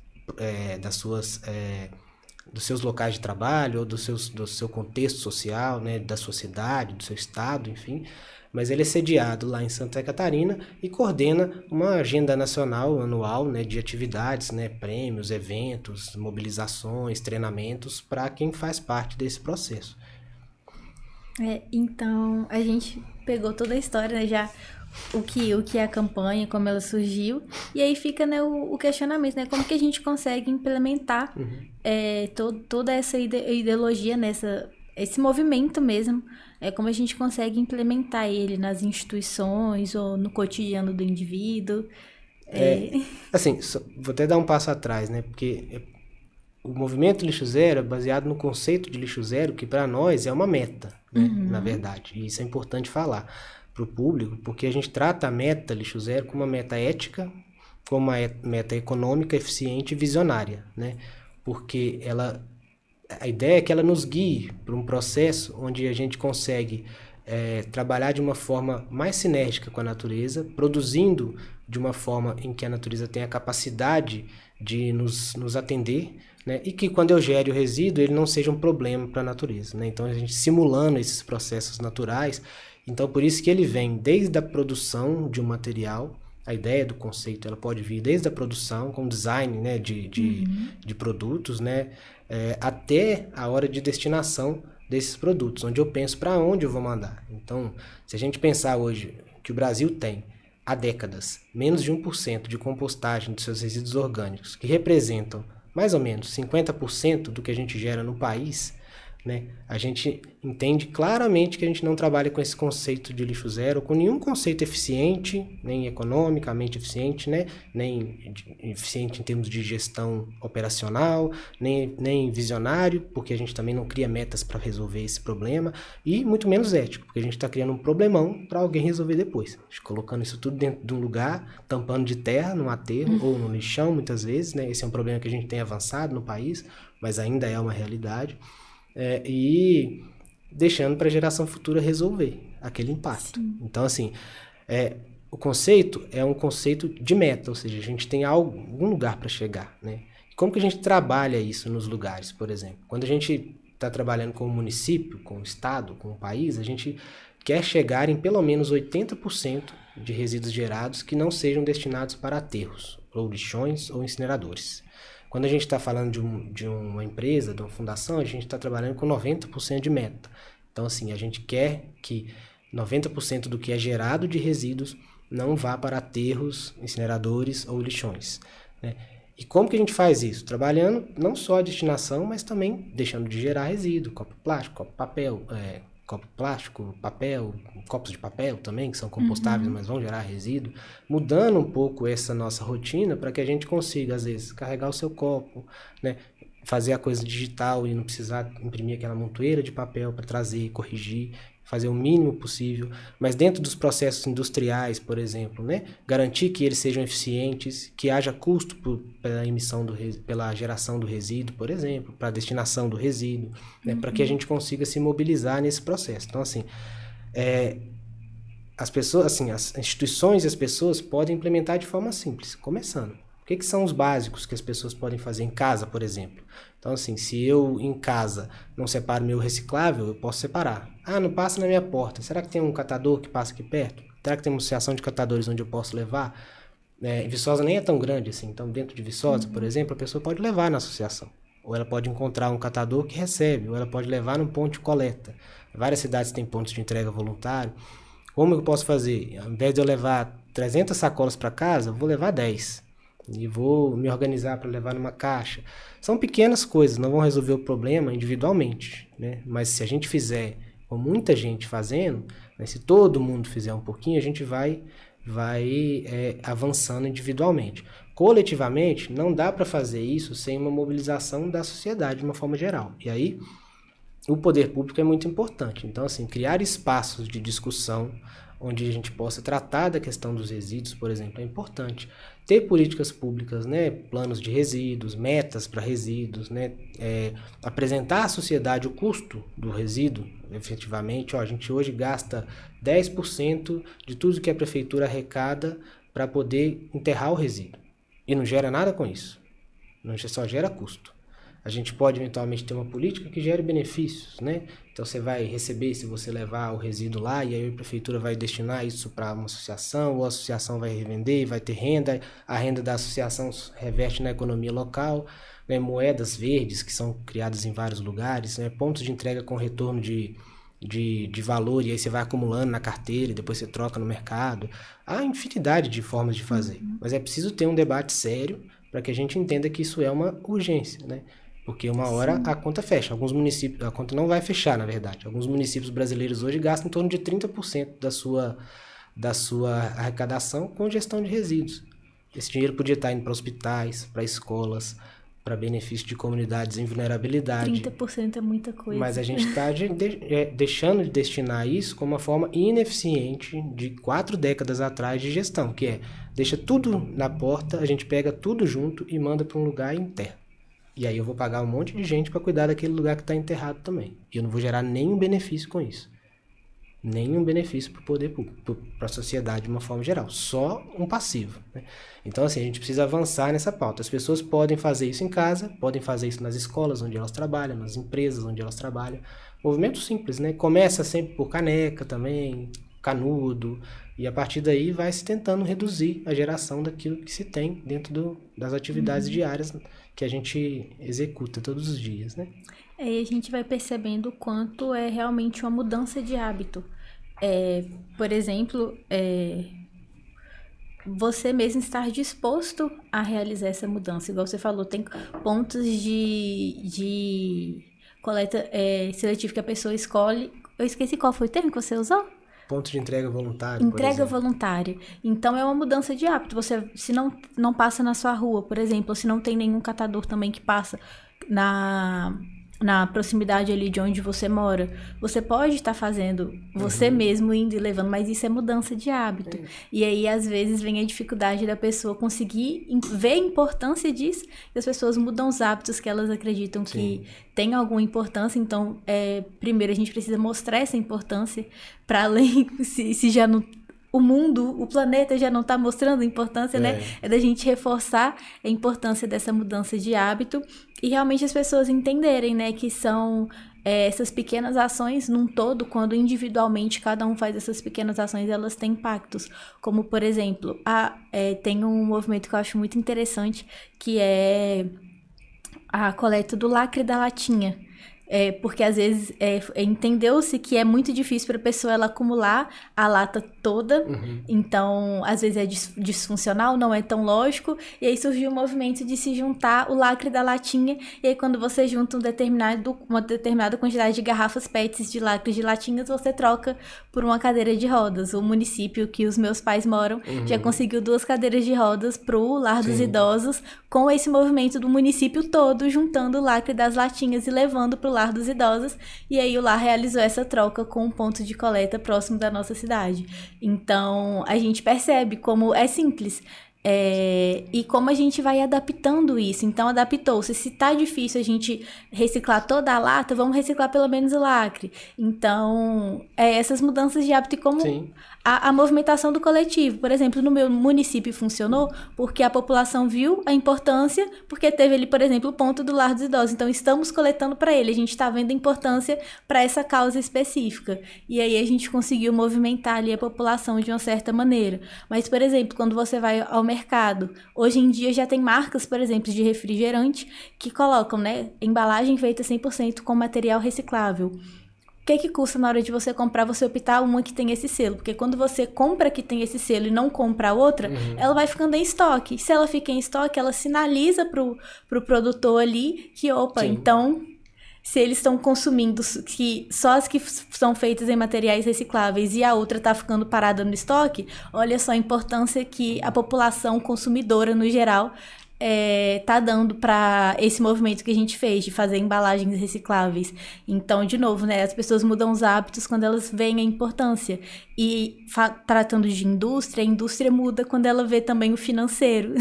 [SPEAKER 2] seus locais de trabalho ou do seu contexto social, né, da sua cidade, do seu estado, enfim. Mas ele é sediado lá em Santa Catarina e coordena uma agenda nacional anual, né, de atividades, né, prêmios, eventos, mobilizações, treinamentos para quem faz parte desse processo.
[SPEAKER 1] Então, a gente pegou toda a história, né, já o que é a campanha, como ela surgiu, e aí fica, né, o questionamento, né, como que a gente consegue implementar toda essa ideologia, esse movimento mesmo, como a gente consegue implementar ele nas instituições ou no cotidiano do indivíduo.
[SPEAKER 2] Assim, vou até dar um passo atrás, né, porque o movimento Lixo Zero é baseado no conceito de lixo zero, que para nós é uma meta, né, na verdade, e isso é importante falar para o público, porque a gente trata a meta Lixo Zero como uma meta ética, como uma meta econômica, eficiente e visionária, né? Porque a ideia é que ela nos guie para um processo onde a gente consegue trabalhar de uma forma mais sinérgica com a natureza, produzindo de uma forma em que a natureza tenha a capacidade de nos atender, né? E que quando eu gere o resíduo, ele não seja um problema para a natureza, né? Então, a gente simulando esses processos naturais. Então, por isso que ele vem desde a produção de um material, a ideia do conceito, ela pode vir desde a produção, com design, né, de produtos, né, até a hora de destinação desses produtos, onde eu penso para onde eu vou mandar. Então, se a gente pensar hoje que o Brasil tem, há décadas, menos de 1% de compostagem dos seus resíduos orgânicos, que representam mais ou menos 50% do que a gente gera no país, né? A gente entende claramente que a gente não trabalha com esse conceito de lixo zero, com nenhum conceito eficiente, nem economicamente eficiente, né? Nem eficiente em termos de gestão operacional, nem visionário, porque a gente também não cria metas para resolver esse problema, e muito menos ético, porque a gente está criando um problemão para alguém resolver depois. A gente colocando isso tudo dentro de um lugar, tampando de terra, num aterro ou no lixão, muitas vezes, né? Esse é um problema que a gente tem avançado no país, mas ainda é uma realidade. E deixando para a geração futura resolver aquele impacto. Sim. Então, assim, o conceito é um conceito de meta, ou seja, a gente tem algum lugar para chegar, né? Como que a gente trabalha isso nos lugares, por exemplo? Quando a gente está trabalhando com o município, com o estado, com o país, a gente quer chegar em pelo menos 80% de resíduos gerados que não sejam destinados para aterros, ou lixões, ou incineradores. Quando a gente está falando de uma empresa, de uma fundação, a gente está trabalhando com 90% de meta. Então, assim, a gente quer que 90% do que é gerado de resíduos não vá para aterros, incineradores ou lixões, né? E como que a gente faz isso? Trabalhando não só a destinação, mas também deixando de gerar resíduo, copo plástico, copo papel, copo plástico, papel, copos de papel também, que são compostáveis, mas vão gerar resíduo, mudando um pouco essa nossa rotina para que a gente consiga, às vezes, carregar o seu copo, né? Fazer a coisa digital e não precisar imprimir aquela montoeira de papel para trazer, corrigir, fazer o mínimo possível, mas dentro dos processos industriais, por exemplo, né? Garantir que eles sejam eficientes, que haja custo pela geração do resíduo, por exemplo, para a destinação do resíduo, né? Para que a gente consiga se mobilizar nesse processo. Então, assim, as pessoas, assim, as instituições e as pessoas podem implementar de forma simples, começando. O que são os básicos que as pessoas podem fazer em casa, por exemplo? Então, assim, se eu em casa não separo meu reciclável, eu posso separar. Ah, não passa na minha porta. Será que tem um catador que passa aqui perto? Será que tem uma associação de catadores onde eu posso levar? Viçosa nem é tão grande assim. Então, dentro de Viçosa, por exemplo, a pessoa pode levar na associação. Ou ela pode encontrar um catador que recebe, ou ela pode levar num ponto de coleta. Várias cidades têm pontos de entrega voluntário. Como eu posso fazer? Ao invés de eu levar 300 sacolas para casa, eu vou levar 10. E vou me organizar para levar numa caixa. São pequenas coisas, não vão resolver o problema individualmente, né? Mas se a gente fizer com muita gente fazendo, né? Se todo mundo fizer um pouquinho, a gente vai avançando individualmente. coletivamente, não dá para fazer isso sem uma mobilização da sociedade de uma forma geral. E aí, o poder público é muito importante. Então, assim, criar espaços de discussão onde a gente possa tratar da questão dos resíduos, por exemplo, é importante. Ter políticas públicas, né, planos de resíduos, metas para resíduos, né, apresentar à sociedade o custo do resíduo, efetivamente. Ó, a gente hoje gasta 10% de tudo que a prefeitura arrecada para poder enterrar o resíduo. E não gera nada com isso. Não só gera custo. A gente pode eventualmente ter uma política que gere benefícios, né? Então você vai receber se você levar o resíduo lá e aí a prefeitura vai destinar isso para uma associação, ou a associação vai revender, vai ter renda, a renda da associação reverte na economia local, né? Moedas verdes que são criadas em vários lugares, né? Pontos de entrega com retorno de valor, e aí você vai acumulando na carteira e depois você troca no mercado. Há infinidade de formas de fazer, mas é preciso ter um debate sério para que a gente entenda que isso é uma urgência, né? Porque uma hora a conta fecha. Alguns municípios, a conta não vai fechar, na verdade. Alguns municípios brasileiros hoje gastam em torno de 30% da sua arrecadação com gestão de resíduos. Esse dinheiro podia estar indo para hospitais, para escolas, para benefício de comunidades em vulnerabilidade.
[SPEAKER 1] 30% é muita coisa.
[SPEAKER 2] Mas a gente está deixando de destinar isso como uma forma ineficiente de 4 décadas atrás de gestão, que é, deixa tudo na porta, a gente pega tudo junto e manda para um lugar e enterra. E aí eu vou pagar um monte de gente para cuidar daquele lugar que está enterrado também. E eu não vou gerar nenhum benefício com isso. Nenhum benefício para o poder público, para a sociedade de uma forma geral. Só um passivo, né? Então, assim, a gente precisa avançar nessa pauta. As pessoas podem fazer isso em casa, podem fazer isso nas escolas onde elas trabalham, nas empresas onde elas trabalham. Movimento simples, né? Começa sempre por caneca também, canudo, e a partir daí vai se tentando reduzir a geração daquilo que se tem dentro das atividades diárias que a gente executa todos os dias, né?
[SPEAKER 1] E a gente vai percebendo o quanto é realmente uma mudança de hábito. Por exemplo, você mesmo estar disposto a realizar essa mudança. Igual você falou, tem pontos de coleta seletiva que a pessoa escolhe. Eu esqueci qual foi o termo que você usou?
[SPEAKER 2] Ponto de entrega voluntária,
[SPEAKER 1] Entrega voluntária. Então, é uma mudança de hábito. Você, se não passa na sua rua, por exemplo, ou se não tem nenhum catador também que passa na proximidade ali de onde você mora, você pode estar fazendo você mesmo indo e levando, mas isso é mudança de hábito. E aí, às vezes, vem a dificuldade da pessoa conseguir ver a importância disso, e as pessoas mudam os hábitos que elas acreditam que tem alguma importância. Então, primeiro a gente precisa mostrar essa importância, para além, se já não... O mundo, o planeta já não está mostrando a importância, né? É da gente reforçar a importância dessa mudança de hábito e realmente as pessoas entenderem, né? Que são essas pequenas ações num todo, quando individualmente cada um faz essas pequenas ações, elas têm impactos. Como, por exemplo, tem um movimento que eu acho muito interessante, que é a coleta do lacre da latinha. Porque às vezes entendeu-se que é muito difícil para a pessoa ela acumular a lata toda, então às vezes é disfuncional, não é tão lógico, e aí surgiu o movimento de se juntar o lacre da latinha, e aí quando você junta uma determinada quantidade de garrafas PETs de lacres de latinhas, você troca por uma cadeira de rodas. O município que os meus pais moram já conseguiu 2 cadeiras de rodas pro lar dos idosos, com esse movimento do município todo, juntando o lacre das latinhas e levando pro lar dos idosos, e aí o lar realizou essa troca com um ponto de coleta próximo da nossa cidade. Então, a gente percebe como é simples. E como a gente vai adaptando isso. Então, adaptou-se. Se tá difícil a gente reciclar toda a lata, vamos reciclar pelo menos o lacre. Então, essas mudanças de hábito e como a movimentação do coletivo. Por exemplo, no meu município funcionou porque a população viu a importância, porque teve ali, por exemplo, o ponto do lar dos idosos. Então, estamos coletando para ele. A gente está vendo a importância para essa causa específica. E aí, a gente conseguiu movimentar ali a população de uma certa maneira. Mas, por exemplo, quando você vai ao mercado, hoje em dia já tem marcas, por exemplo, de refrigerante que colocam, né, embalagem feita 100% com material reciclável. O que custa na hora de você comprar, você optar uma que tem esse selo? Porque quando você compra que tem esse selo e não compra outra, ela vai ficando em estoque. Se ela fica em estoque, ela sinaliza pro produtor ali que, opa, então... se eles estão consumindo só as que são feitas em materiais recicláveis e a outra está ficando parada no estoque, olha só a importância que a população consumidora, no geral, tá dando para esse movimento que a gente fez de fazer embalagens recicláveis. Então, de novo, né, as pessoas mudam os hábitos quando elas veem a importância. E tratando de indústria, a indústria muda quando ela vê também o financeiro.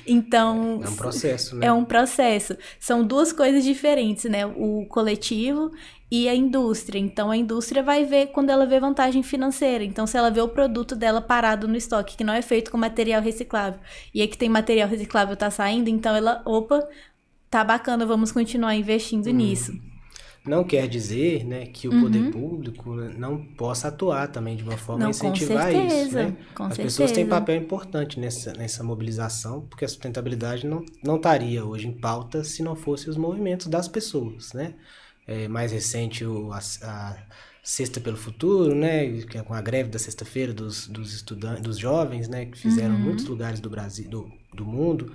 [SPEAKER 1] Então,
[SPEAKER 2] é um processo, né?
[SPEAKER 1] É um processo. São duas coisas diferentes, né? O coletivo e a indústria. Então, a indústria vai ver quando ela vê vantagem financeira. Então, se ela vê o produto dela parado no estoque, que não é feito com material reciclável, e aí que tem material reciclável tá saindo, então ela, opa, tá bacana, vamos continuar investindo nisso.
[SPEAKER 2] Não quer dizer, né, que o poder público não possa atuar também de uma forma a incentivar isso, né? As pessoas têm papel importante nessa mobilização, porque a sustentabilidade não estaria hoje em pauta se não fossem os movimentos das pessoas, né? Mais recente a Sexta pelo Futuro, né, que é com a greve da sexta-feira dos estudantes, dos jovens, né, que fizeram em muitos lugares do Brasil, do mundo.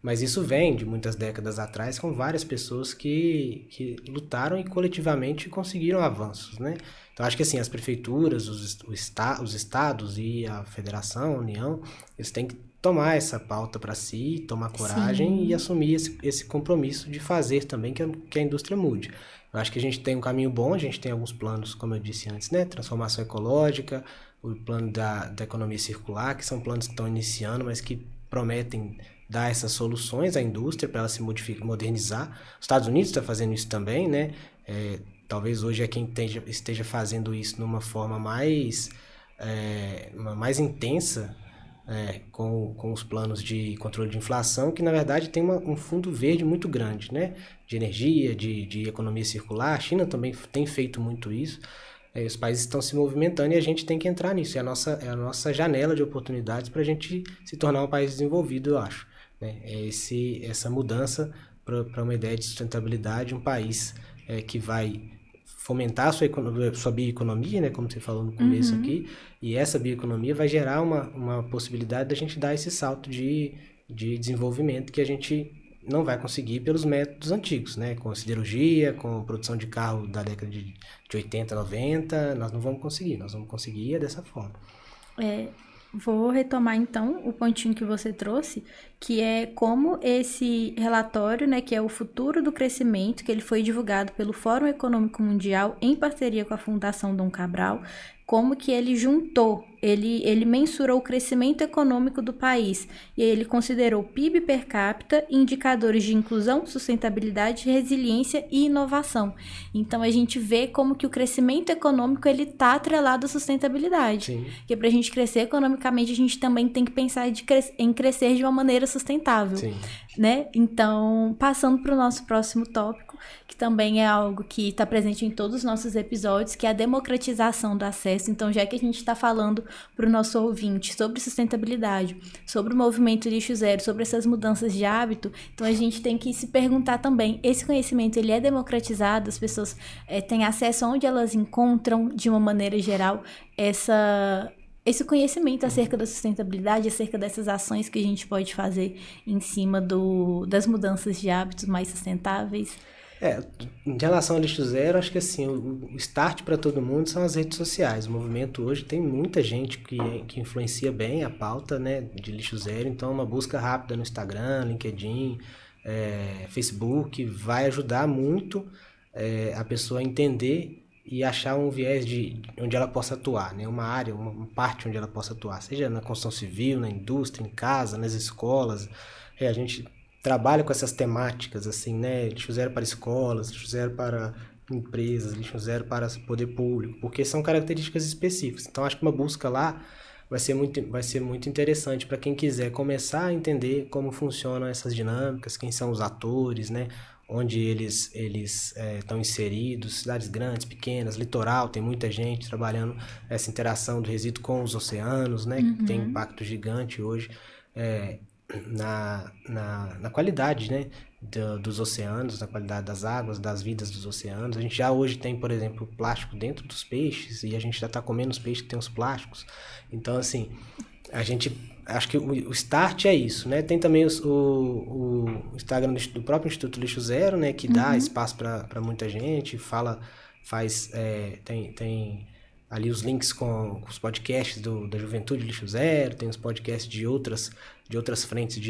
[SPEAKER 2] Mas isso vem de muitas décadas atrás com várias pessoas que lutaram e coletivamente conseguiram avanços, né? Então acho que assim, as prefeituras, os estados e a federação, a União, eles têm que tomar essa pauta para si, tomar coragem e assumir esse compromisso de fazer também que a indústria mude. Eu acho que a gente tem um caminho bom, a gente tem alguns planos, como eu disse antes, né? Transformação ecológica, o plano da economia circular, que são planos que estão iniciando, mas que prometem dar essas soluções à indústria para ela se modernizar. Os Estados Unidos está fazendo isso também, né? Talvez hoje é quem esteja fazendo isso numa forma mais intensa, com os planos de controle de inflação, que na verdade tem um fundo verde muito grande, né? De energia, de economia circular. A China também tem feito muito isso. Os países estão se movimentando e a gente tem que entrar nisso. É a nossa janela de oportunidades para a gente se tornar um país desenvolvido, eu acho, né? Essa mudança para uma ideia de sustentabilidade, um país que vai fomentar a sua bioeconomia, né, como você falou no começo aqui, e essa bioeconomia vai gerar uma possibilidade da gente dar esse salto de desenvolvimento que a gente não vai conseguir pelos métodos antigos, né, com a siderurgia, com a produção de carro da década de 80, 90, nós vamos conseguir dessa forma.
[SPEAKER 1] Vou retomar, então, o pontinho que você trouxe, que é como esse relatório, né, que é o Futuro do Crescimento, que ele foi divulgado pelo Fórum Econômico Mundial em parceria com a Fundação Dom Cabral, como que ele juntou, ele mensurou o crescimento econômico do país e ele considerou PIB per capita, indicadores de inclusão, sustentabilidade, resiliência e inovação. Então, a gente vê como que o crescimento econômico ele está atrelado à sustentabilidade.
[SPEAKER 2] Sim.
[SPEAKER 1] Porque para a gente crescer economicamente, a gente também tem que pensar em crescer de uma maneira sustentável.
[SPEAKER 2] Sim.
[SPEAKER 1] Né? Então, passando para o nosso próximo tópico, que também é algo que está presente em todos os nossos episódios, que é a democratização do acesso. Então, já que a gente está falando para o nosso ouvinte sobre sustentabilidade, sobre o movimento lixo zero, sobre essas mudanças de hábito, então a gente tem que se perguntar também, esse conhecimento ele é democratizado, as pessoas têm acesso onde elas encontram, de uma maneira geral, esse conhecimento acerca da sustentabilidade, acerca dessas ações que a gente pode fazer em cima das mudanças de hábitos mais sustentáveis?
[SPEAKER 2] Em relação ao lixo zero, acho que assim, o start para todo mundo são as redes sociais. O movimento hoje tem muita gente que influencia bem a pauta, né, de lixo zero, então uma busca rápida no Instagram, LinkedIn, Facebook vai ajudar muito a pessoa a entender e achar um viés de onde ela possa atuar, né? Uma área, uma parte onde ela possa atuar, seja na construção civil, na indústria, em casa, nas escolas. A gente trabalha com essas temáticas, assim, né? Lixo zero para escolas, lixo zero para empresas, lixo zero para poder público, porque são características específicas. Então, acho que uma busca lá vai ser muito interessante para quem quiser começar a entender como funcionam essas dinâmicas, quem são os atores, né? Onde eles estão inseridos, cidades grandes, pequenas, litoral, tem muita gente trabalhando essa interação do resíduo com os oceanos, né? Que tem um impacto gigante hoje na qualidade, né? Dos oceanos, na qualidade das águas, das vidas dos oceanos. A gente já hoje tem, por exemplo, plástico dentro dos peixes e a gente já está comendo os peixes que tem os plásticos. Então, assim, A gente, acho que o start é isso, né? Tem também o Instagram do próprio Instituto Lixo Zero, né? Que dá espaço para muita gente, tem ali os links com os podcasts da Juventude Lixo Zero, tem os podcasts de outras frentes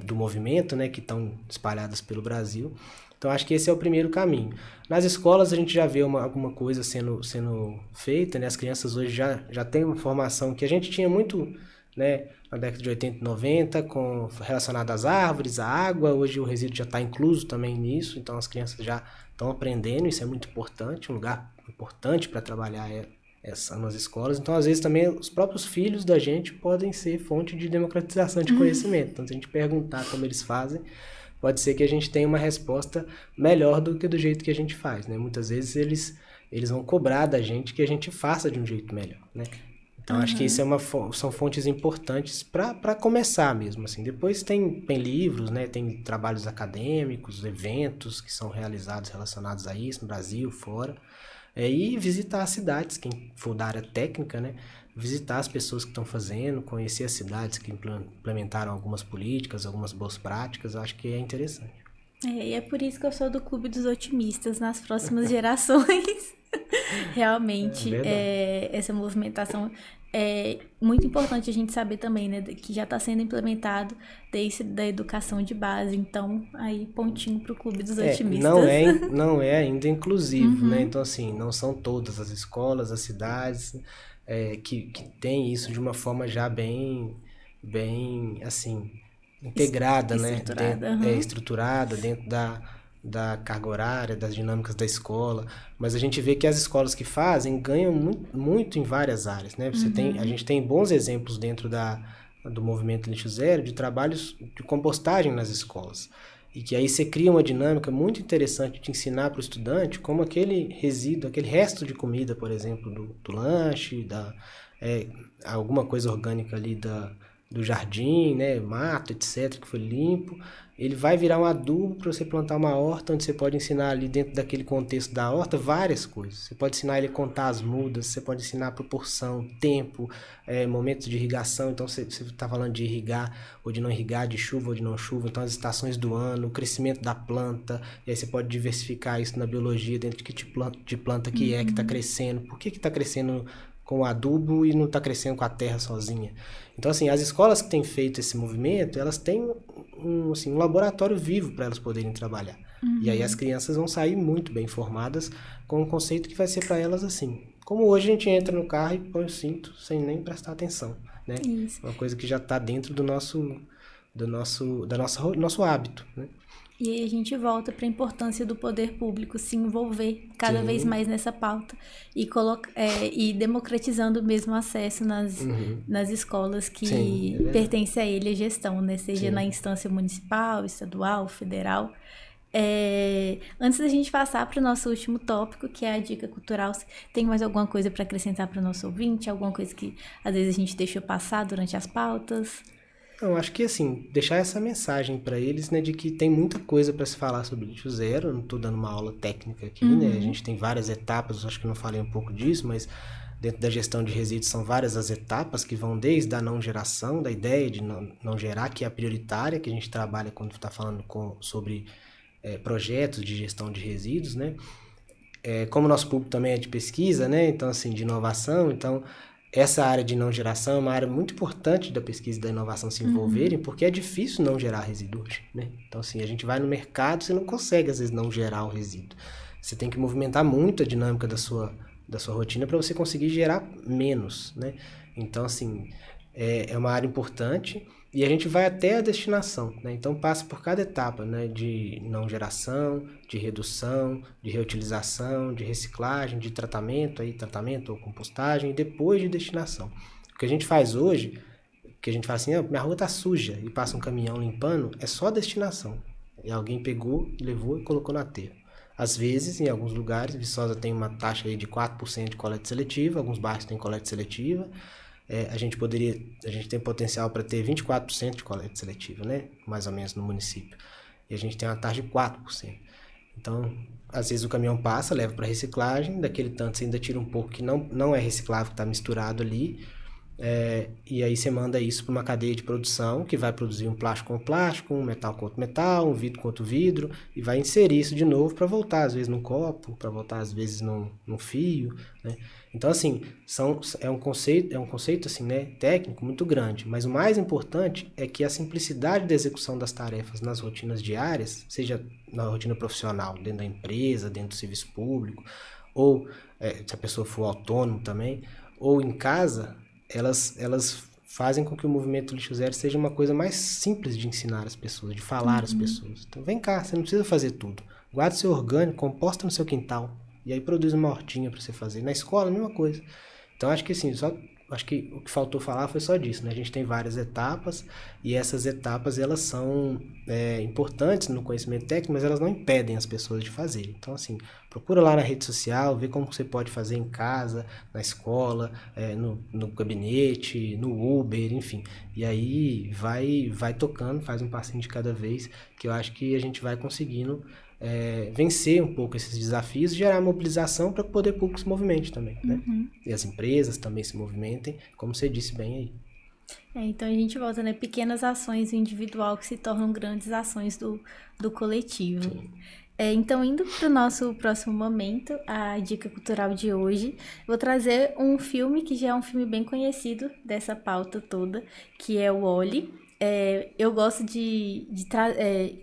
[SPEAKER 2] do movimento, né? Que estão espalhadas pelo Brasil. Então, acho que esse é o primeiro caminho. Nas escolas, a gente já vê alguma coisa sendo feita, né? As crianças hoje já têm uma formação que a gente tinha muito, né, na década de 80 e 90, relacionada às árvores, à água. Hoje o resíduo já está incluso também nisso, então as crianças já estão aprendendo, isso é muito importante, um lugar importante para trabalhar nas escolas. Então, às vezes, também os próprios filhos da gente podem ser fonte de democratização de conhecimento. Então, se a gente perguntar como eles fazem, pode ser que a gente tenha uma resposta melhor do que do jeito que a gente faz, né? Muitas vezes eles vão cobrar da gente que a gente faça de um jeito melhor, né? Então, acho que isso são fontes importantes para começar mesmo, assim. Depois tem livros, né? Tem trabalhos acadêmicos, eventos que são realizados relacionados a isso no Brasil, fora. E visitar as cidades, quem for da área técnica, né? Visitar as pessoas que estão fazendo, conhecer as cidades que implementaram algumas políticas, algumas boas práticas, eu acho que é interessante.
[SPEAKER 1] E é por isso que eu sou do Clube dos Otimistas nas próximas gerações. Realmente, essa movimentação é muito importante a gente saber também, né, que já está sendo implementado desde da educação de base. Então, aí, pontinho para o Clube dos Otimistas.
[SPEAKER 2] Não é ainda inclusivo, né? Então, assim, não são todas as escolas, as cidades que tem isso de uma forma já bem assim, integrada, né? Estruturada dentro da carga horária, das dinâmicas da escola, mas a gente vê que as escolas que fazem ganham muito, muito em várias áreas, né? A gente tem bons exemplos dentro do movimento Lixo Zero de trabalhos de compostagem nas escolas, e que aí você cria uma dinâmica muito interessante de ensinar para o estudante como aquele resíduo, aquele resto de comida, por exemplo, do lanche, alguma coisa orgânica ali do jardim, né, mato, etc., que foi limpo, ele vai virar um adubo para você plantar uma horta, onde você pode ensinar ali dentro daquele contexto da horta várias coisas. Você pode ensinar ele a contar as mudas, você pode ensinar a proporção, tempo, momentos de irrigação. Então você está falando de irrigar ou de não irrigar, de chuva ou de não chuva, então as estações do ano, o crescimento da planta, e aí você pode diversificar isso na biologia, dentro de que tipo de planta que está crescendo, por que está crescendo com o adubo e não está crescendo com a terra sozinha. Então, assim, as escolas que têm feito esse movimento, elas têm um laboratório vivo para elas poderem trabalhar. E aí as crianças vão sair muito bem formadas com um conceito que vai ser para elas assim. Como hoje a gente entra no carro e põe o cinto sem nem prestar atenção, né? Isso. Uma coisa que já está dentro do nosso hábito, né?
[SPEAKER 1] E aí a gente volta para a importância do poder público se envolver cada vez mais nessa pauta e democratizando mesmo o acesso nas escolas que pertencem a ele a gestão, né? Seja na instância municipal, estadual, federal. Antes da gente passar para o nosso último tópico, que é a dica cultural, tem mais alguma coisa para acrescentar para o nosso ouvinte? Alguma coisa que às vezes a gente deixou passar durante as pautas?
[SPEAKER 2] Não, acho que assim, deixar essa mensagem para eles, né, de que tem muita coisa para se falar sobre lixo zero. Eu não estou dando uma aula técnica aqui, né? A gente tem várias etapas, acho que eu não falei um pouco disso, mas dentro da gestão de resíduos são várias as etapas que vão desde a não geração, da ideia de não gerar, que é a prioritária, que a gente trabalha quando está falando sobre projetos de gestão de resíduos, né? Como o nosso público também é de pesquisa, né? Então, assim, de inovação, então essa área de não geração é uma área muito importante da pesquisa e da inovação se envolverem, porque é difícil não gerar resíduo hoje, né? Então, assim, a gente vai no mercado, você não consegue, às vezes, não gerar o resíduo. Você tem que movimentar muito a dinâmica da sua rotina para você conseguir gerar menos, né? Então, assim, é uma área importante e a gente vai até a destinação, né? Então, passa por cada etapa, né? De não geração, de redução, de reutilização, de reciclagem, de tratamento ou compostagem, e depois de destinação. O que a gente faz hoje, que a gente fala assim, minha rua tá suja, e passa um caminhão limpando, é só a destinação. E alguém pegou, levou e colocou no aterro. Às vezes, em alguns lugares, Viçosa tem uma taxa aí de 4% de coleta seletiva, alguns bairros têm coleta seletiva. A gente tem potencial para ter 24% de coleta seletiva, né? Mais ou menos no município. E a gente tem uma taxa de 4%. Então, às vezes o caminhão passa, leva para reciclagem, daquele tanto você ainda tira um pouco que não é reciclável, que está misturado ali, E aí você manda isso para uma cadeia de produção que vai produzir um plástico com plástico, um metal com outro metal, um vidro com outro vidro, e vai inserir isso de novo para voltar, às vezes, num copo, para voltar, às vezes, num fio, né? Então, assim, é um conceito assim, né, técnico muito grande, mas o mais importante é que a simplicidade da execução das tarefas nas rotinas diárias, seja na rotina profissional, dentro da empresa, dentro do serviço público, ou se a pessoa for autônomo também, ou em casa, elas fazem com que o movimento Lixo Zero seja uma coisa mais simples de ensinar as pessoas, de falar às pessoas. Então, vem cá, você não precisa fazer tudo. Guarda seu orgânico, composta no seu quintal. E aí produz uma hortinha para você fazer. Na escola, a mesma coisa. Então, acho que assim, acho que o que faltou falar foi só disso, né? A gente tem várias etapas e essas etapas, elas são importantes no conhecimento técnico, mas elas não impedem as pessoas de fazer. Então, assim, procura lá na rede social, vê como você pode fazer em casa, na escola, no gabinete, no Uber, enfim. E aí vai tocando, faz um passinho de cada vez, que eu acho que a gente vai conseguindo vencer um pouco esses desafios e gerar mobilização para que o poder público se movimente também, né? E as empresas também se movimentem, como você disse bem aí.
[SPEAKER 1] Então a gente volta, né? Pequenas ações do individual que se tornam grandes ações do coletivo. Então, indo para o nosso próximo momento, a dica cultural de hoje, vou trazer um filme que já é um filme bem conhecido dessa pauta toda, que é o Wall-E. Eu gosto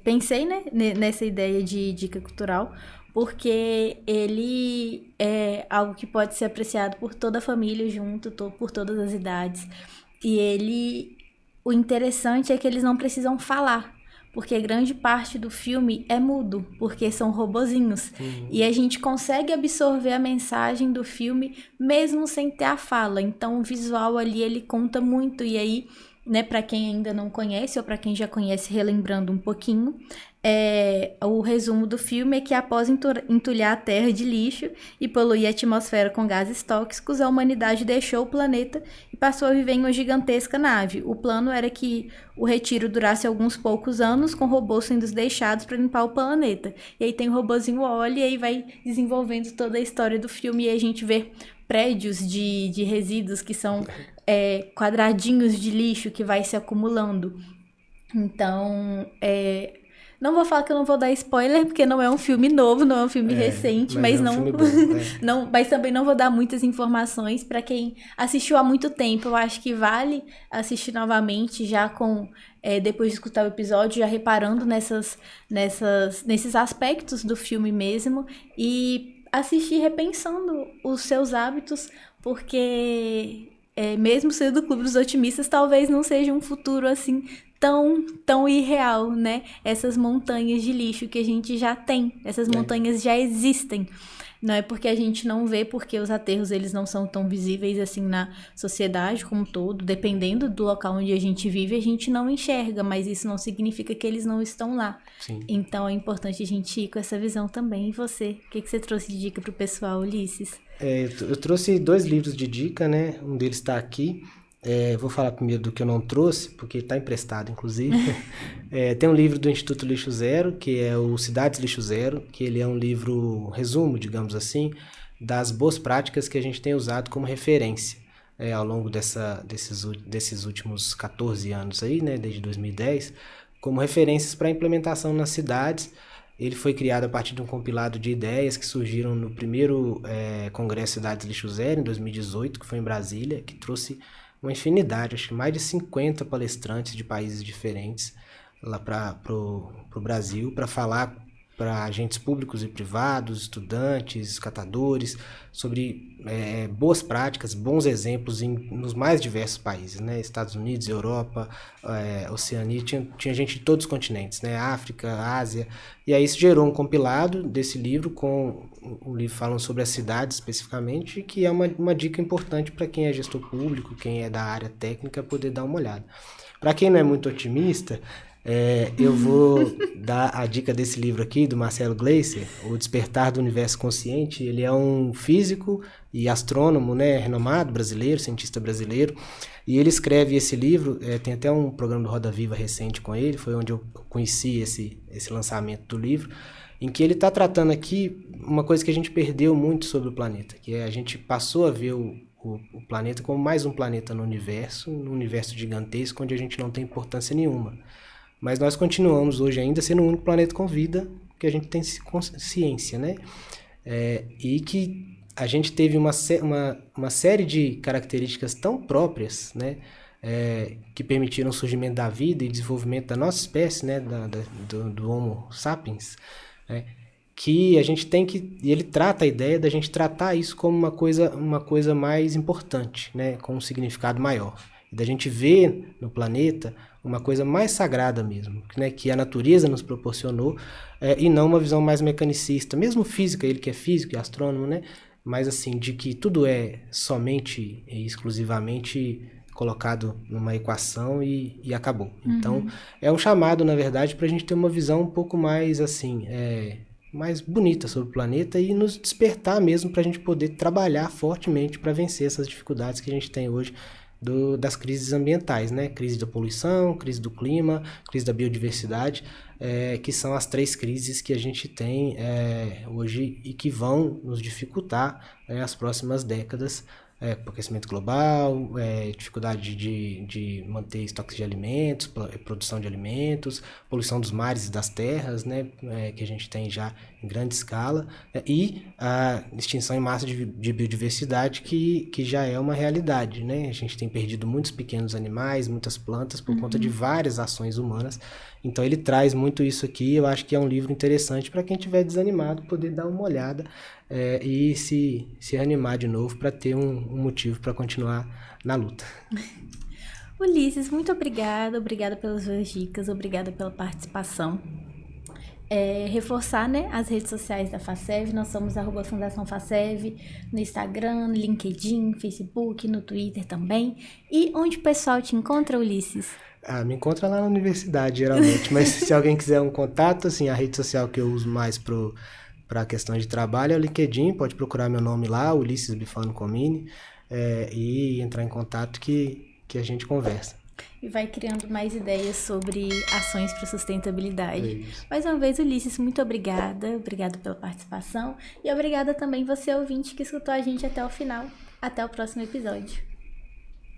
[SPEAKER 1] pensei, né, nessa ideia de dica cultural, porque ele é algo que pode ser apreciado por toda a família junto, por todas as idades. E o interessante é que eles não precisam falar, porque grande parte do filme é mudo, porque são robozinhos. E a gente consegue absorver a mensagem do filme mesmo sem ter a fala. Então o visual ali, ele conta muito. E aí, né, para quem ainda não conhece, ou para quem já conhece, relembrando um pouquinho, o resumo do filme é que após entulhar a Terra de lixo e poluir a atmosfera com gases tóxicos, a humanidade deixou o planeta e passou a viver em uma gigantesca nave. O plano era que o retiro durasse alguns poucos anos, com robôs sendo deixados para limpar o planeta. E aí tem o robozinho Wall-E, e aí vai desenvolvendo toda a história do filme, e a gente vê prédios de resíduos que são quadradinhos de lixo que vai se acumulando. Então, não vou falar que eu não vou dar spoiler, porque não é um filme novo, não é um filme recente, mas
[SPEAKER 2] é um filme bom,
[SPEAKER 1] mas também não vou dar muitas informações para quem assistiu há muito tempo. Eu acho que vale assistir novamente, já depois de escutar o episódio, já reparando nesses aspectos do filme mesmo, e assistir repensando os seus hábitos, porque mesmo sendo do Clube dos Otimistas, talvez não seja um futuro assim tão irreal, né? Essas montanhas de lixo que a gente já tem, essas montanhas já existem. Não é porque a gente não vê, porque os aterros eles não são tão visíveis assim na sociedade como um todo. Dependendo do local onde a gente vive, a gente não enxerga, mas isso não significa que eles não estão lá.
[SPEAKER 2] Sim.
[SPEAKER 1] Então é importante a gente ir com essa visão também. E você? O que você trouxe de dica para o pessoal, Ulisses?
[SPEAKER 2] Eu trouxe 2 livros de dica, né? Um deles está aqui. Vou falar primeiro do que eu não trouxe, porque está emprestado, inclusive. Tem um livro do Instituto Lixo Zero, que é o Cidades Lixo Zero, que ele é um livro, resumo, digamos assim, das boas práticas que a gente tem usado como referência ao longo desses últimos 14 anos aí, né, desde 2010, como referências para a implementação nas cidades. Ele foi criado a partir de um compilado de ideias que surgiram no primeiro Congresso Cidades Lixo Zero, em 2018, que foi em Brasília, que trouxe uma infinidade, acho que mais de 50 palestrantes de países diferentes lá para o Brasil, para falar para agentes públicos e privados, estudantes, catadores, sobre boas práticas, bons exemplos nos mais diversos países, né? Estados Unidos, Europa, Oceania, tinha gente de todos os continentes, né? África, Ásia, e aí isso gerou um compilado desse livro, com um livro falando sobre as cidades especificamente, que é uma dica importante para quem é gestor público, quem é da área técnica, poder dar uma olhada. Para quem não é muito otimista, eu vou dar a dica desse livro aqui, do Marcelo Gleiser, O Despertar do Universo Consciente. Ele é um físico e astrônomo, né, renomado, brasileiro, cientista brasileiro, e ele escreve esse livro, tem até um programa do Roda Viva recente com ele, foi onde eu conheci esse lançamento do livro, em que ele está tratando aqui uma coisa que a gente perdeu muito sobre o planeta, que a gente passou a ver o o planeta como mais um planeta no universo gigantesco, onde a gente não tem importância nenhuma. Mas nós continuamos hoje ainda sendo o único planeta com vida que a gente tem consciência, né? E que a gente teve uma série de características tão próprias, né? Que permitiram o surgimento da vida e desenvolvimento da nossa espécie, né? Do Homo sapiens, né? Que a gente tem que... E ele trata a ideia da gente tratar isso como uma coisa mais importante, né? Com um significado maior. E da gente ver no planeta uma coisa mais sagrada mesmo, né? Que a natureza nos proporcionou, e não uma visão mais mecanicista. Mesmo física, ele que é físico e astrônomo, né? Mas assim, de que tudo é somente e exclusivamente colocado numa equação e acabou. Então, é um chamado, na verdade, para a gente ter uma visão um pouco mais assim... mais bonita sobre o planeta e nos despertar mesmo para a gente poder trabalhar fortemente para vencer essas dificuldades que a gente tem hoje das crises ambientais, né? Crise da poluição, crise do clima, crise da biodiversidade, que são as 3 crises que a gente tem hoje e que vão nos dificultar, né, as próximas décadas, aquecimento global, dificuldade de manter estoques de alimentos, produção de alimentos, poluição dos mares e das terras, né, que a gente tem já em grande escala, e a extinção em massa de biodiversidade que já é uma realidade, né? A gente tem perdido muitos pequenos animais, muitas plantas por conta de várias ações humanas. Então ele traz muito isso aqui. Eu acho que é um livro interessante para quem estiver desanimado poder dar uma olhada e se animar de novo para ter um motivo para continuar na luta.
[SPEAKER 1] Ulisses, muito obrigada pelas suas dicas, obrigada pela participação. Reforçar, né, as redes sociais da FACEV, nós somos @Fundação FACEV, no Instagram, no LinkedIn, Facebook, no Twitter também. E onde o pessoal te encontra, Ulisses?
[SPEAKER 2] Me encontra lá na universidade, geralmente, mas se alguém quiser um contato, assim, a rede social que eu uso mais para questão de trabalho é o LinkedIn, pode procurar meu nome lá, Ulisses Bifano Comini, e entrar em contato que a gente conversa.
[SPEAKER 1] E vai criando mais ideias sobre ações para sustentabilidade. Mais uma vez, Ulisses, muito obrigada pela participação e obrigada também você, ouvinte, que escutou a gente até o final. Até o próximo episódio.